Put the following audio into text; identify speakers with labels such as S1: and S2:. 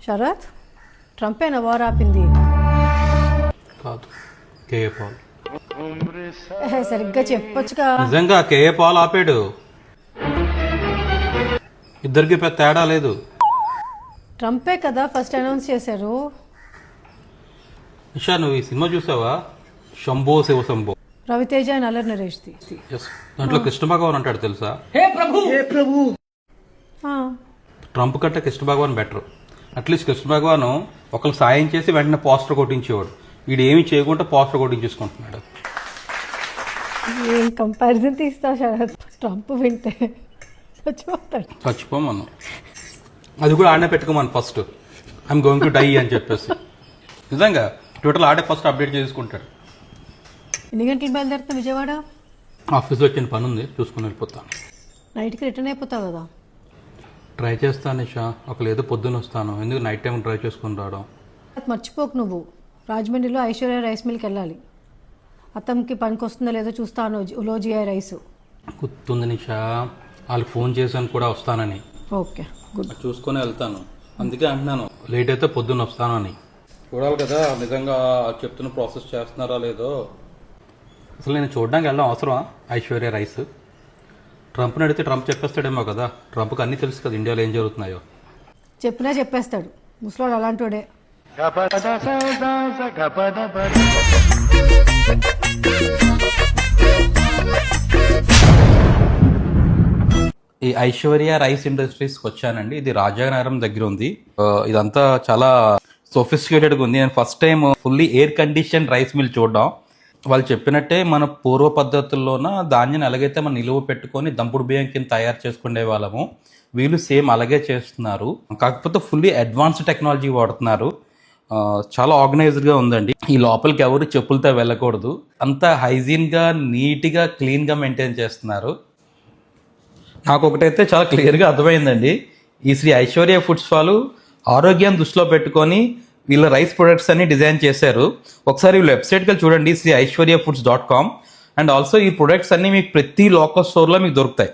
S1: Sarath, ట్రంపేనా war ఆపింది?
S2: కాదు, KA Paul.
S1: సరిగ్గా చెప్పొచ్చుగా.
S2: నిజంగా కేఏ పాల్ ఆపాడు. ఇద్దరికి పెద్ద తేడా లేదు.
S1: ట్రంపే కదా ఫస్ట్ అనౌన్స్ చేశారు.
S2: నిషా, నువ్వు ఈ సినిమా చూసావా? శంభో శివ శంభో.
S1: రవితేజ అండ్ అల్లరి నరేష్ది.
S2: ఎస్, దాంట్లో కృష్ణ భగవాన్ అంటాడు తెలుసా? ట్రంప్ కంటే కృష్ణ భగవాన్ బెటర్. అట్లీస్ట్ కృష్ణ భగవాన్ ఒకరికి సాయం చేసి వెంటనే పోస్టర్ కొట్టించేవాడు. వీడు ఏమి చేయకుండా పోస్టర్ కొట్టించేసుకుంటున్నాడు.
S1: ఏం కంపారిజన్ తీస్తావు శరత్? ట్రంప్ వింటే చచ్చిపోతాడు.
S2: చచ్చిపోమను. అది కూడా ఆడనే పెట్టుకోమను first. I'm going to die అని చెప్పేసి. నిజంగా ట్విట్టర్లో ఆడే ఫస్ట్ అప్డేట్ చేసుకుంటాడు.
S1: ఎన్ని గంటలు బయలుదేరుతావు విజయవాడ?
S2: ఆఫీస్లో వచ్చిన పని ఉంది, చూసుకుని వెళ్ళిపోతాను.
S1: నైట్కి రిటర్న్ అయిపోతావు కదా?
S2: ట్రై చేస్తాను నిషా. ఒకళ్ళు ఏదో పొద్దున్న వస్తాను, ఎందుకు నైట్ టైం డ్రైవ్ చేసుకుని రావడం.
S1: మర్చిపోకు, నువ్వు రాజమండ్రిలో ఐశ్వర్య రైస్ మిల్కి వెళ్ళాలి. అతనికి పనికి వస్తుందో లేదో చూస్తాను. ఉలోజియా రైస్
S2: గుర్తుంది నిషా, వాళ్ళకి ఫోన్ చేశాను కూడా వస్తానని.
S1: Okay, good.
S2: చూసుకొని వెళ్తాను. అందుకే అంటున్నాను లేట్ అయితే పొద్దున్న వస్తాను అని. చూడాలి కదా నిజంగా చెప్తున్న ప్రాసెస్ చేస్తున్నారా లేదో. అసలు నేను చూడడానికి వెళ్ళడం అవసరమా? ఐశ్వర్య రైస్ ట్రంప్ని అడిగితే ట్రంప్ చెప్పేస్తాడేమో కదా. ట్రంప్కి అన్నీ తెలుసు కదా ఇండియాలో ఏం జరుగుతున్నాయో.
S1: చెప్పినా చెప్పేస్తాడు, ముసలోడు అలాంటోడే.
S2: ఈ ఐశ్వర్య రైస్ ఇండస్ట్రీస్కి వచ్చానండి. ఇది రాజానగరం దగ్గర ఉంది. ఇదంతా చాలా సోఫిస్టికేటెడ్గా ఉంది. నేను first time fully air condition rice mill చూడడం. వాళ్ళు చెప్పినట్టే మన పూర్వ పద్ధతుల్లోన ధాన్యాన్ని ఎలాగైతే మనం నిలువ పెట్టుకొని దంపుడు బియ్యం కింద తయారు చేసుకునే వాళ్ళము, వీళ్ళు సేమ్ అలాగే చేస్తున్నారు. కాకపోతే ఫుల్లీ అడ్వాన్స్డ్ టెక్నాలజీ వాడుతున్నారు. చాలా ఆర్గనైజ్డ్గా ఉందండి. ఈ లోపలికి ఎవరు చెప్పులతో వెళ్ళకూడదు. అంతా హైజీన్గా, నీట్గా, క్లీన్గా మెయింటైన్ చేస్తున్నారు. నాకు ఒకటైతే చాలా క్లియర్గా అర్థమైందండి. ఈ శ్రీ ఐశ్వర్య ఫుడ్స్ వాళ్ళు ఆరోగ్యాన్ని దృష్టిలో పెట్టుకొని వీళ్ళ రైస్ ప్రొడక్ట్స్ అన్ని డిజైన్ చేశారు. ఒకసారి వీళ్ళ వెబ్సైట్కి వెళ్ళి చూడండి, Shri Aishwarya foods .com. And also ఈ ప్రొడక్ట్స్ అన్ని మీకు ప్రతి లోకల్ స్టోర్లో మీకు దొరుకుతాయి.